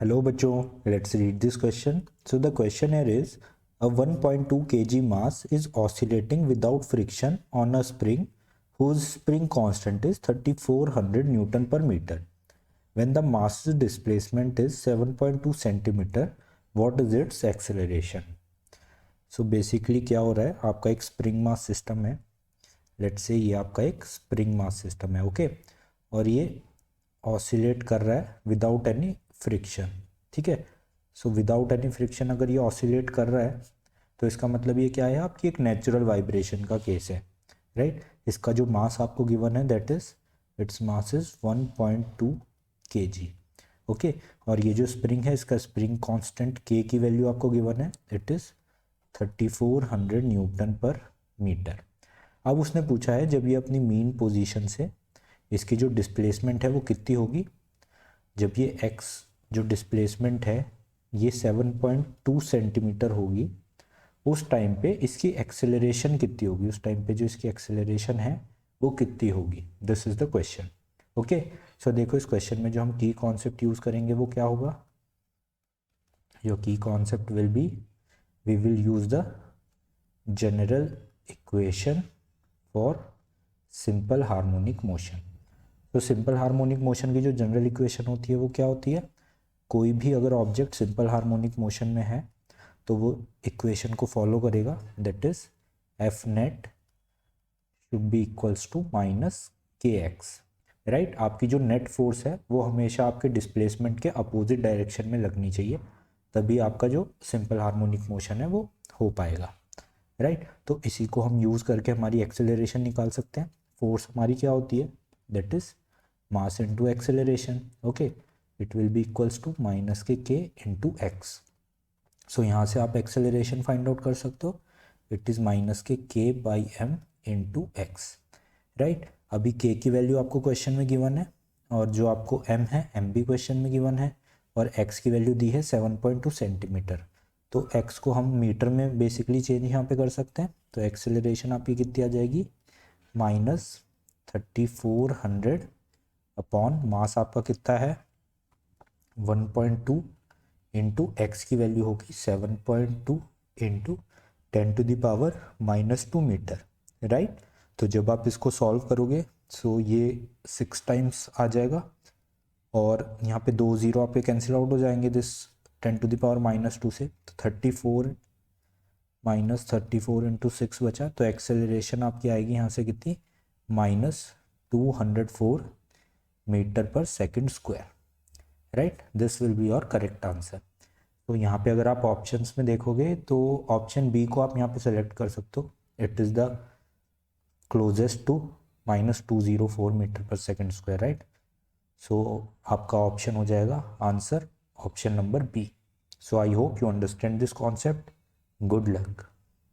Hello bachcho, let's read this question. So the question here is a 1.2 kg mass is oscillating without friction on a spring whose spring constant is 3400 Newton per meter. When the mass's displacement is 7.2 centimeter, what is its acceleration? So basically क्या हो रहा है, आपका एक spring mass system है. Let's say ये आपका एक स्प्रिंग मास सिस्टम है, ओके, और ये ऑसिलेट कर रहा है विदाउट एनी फ्रिक्शन. ठीक है, सो विदाउट एनी फ्रिक्शन अगर ये ऑसिलेट कर रहा है तो इसका मतलब ये क्या है, आपकी एक नेचुरल वाइब्रेशन का केस है, राइट. इसका जो मास आपको गिवन है that is its mass is 1.2 kg, okay. और ये जो स्प्रिंग है इसका स्प्रिंग कांस्टेंट के की वैल्यू आपको गिवन है, इट इज 3400 न्यूटन पर मीटर. अब उसने पूछा है जब ये अपनी मीन पोजीशन से इसकी जो डिस्प्लेसमेंट है वो कितनी होगी. जब ये x जो डिस्प्लेसमेंट है ये 7.2 सेंटीमीटर होगी, उस टाइम पे इसकी एक्सेलरेशन कितनी होगी, उस टाइम पे जो इसकी एक्सेलरेशन है वो कितनी होगी. This is the question, okay. So देखो इस क्वेश्चन में जो हम की कॉन्सेप्ट यूज करेंगे वो क्या होगा. जो की concept will be, we will use the general equation for simple harmonic motion. तो सिंपल हार्मोनिक मोशन की जो जनरल इक्वेशन होती है वो क्या होती है, कोई भी अगर ऑब्जेक्ट सिंपल हार्मोनिक मोशन में है तो वो इक्वेशन को फॉलो करेगा, that is F net should be equals to minus K X, right. आपकी जो नेट फोर्स है वो हमेशा आपके डिस्प्लेसमेंट के अपोजिट डायरेक्शन में लगनी चाहिए, तभी आपका जो सिंपल हार्मोनिक मोशन है वो हो पाएगा, राइट. तो इसी को हम यूज़ करके हमारी एक्सेलरेशन निकाल सकते हैं. फोर्स हमारी क्या होती है, that is mass into acceleration, okay. It will be equals to minus K into X. So यहाँ से आप एक्सेलरेशन फाइंड आउट कर सकते हो, it is minus K by M into X, right. अभी के की वैल्यू आपको क्वेश्चन में गिवन है और जो आपको एम है एम भी क्वेश्चन में गिवन है और एक्स की वैल्यू दी है 7.2 सेंटीमीटर. तो एक्स को हम मीटर में बेसिकली चेंज यहाँ पे कर सकते हैं. तो एक्सेलरेशन आपकी कितनी आ जाएगी, माइनस 3400 अपॉन मास आपका कितना है 1.2 इंटू एक्स की वैल्यू होगी 7.2 इंटू 10⁻⁻² मीटर, राइट. तो जब आप इसको सॉल्व करोगे सो ये 6 टाइम्स आ जाएगा और यहाँ पे 2 जीरो आप पे कैंसिल आउट हो जाएंगे दिस 10⁻⁻² से. तो 34 माइनस 34 इंटू 6 बचा, तो एक्सेलरेशन आपकी आएगी यहाँ से कितनी, minus 204 metre per second square, right. This will be your correct answer. तो यहाँ पे अगर आप ऑप्शंस में देखोगे तो ऑप्शन बी को आप यहाँ पे सेलेक्ट कर सकते हो, it is the closest to minus 204 metre per second square, right. So आपका ऑप्शन हो जाएगा answer option number B. So I hope you understand this concept. Good luck.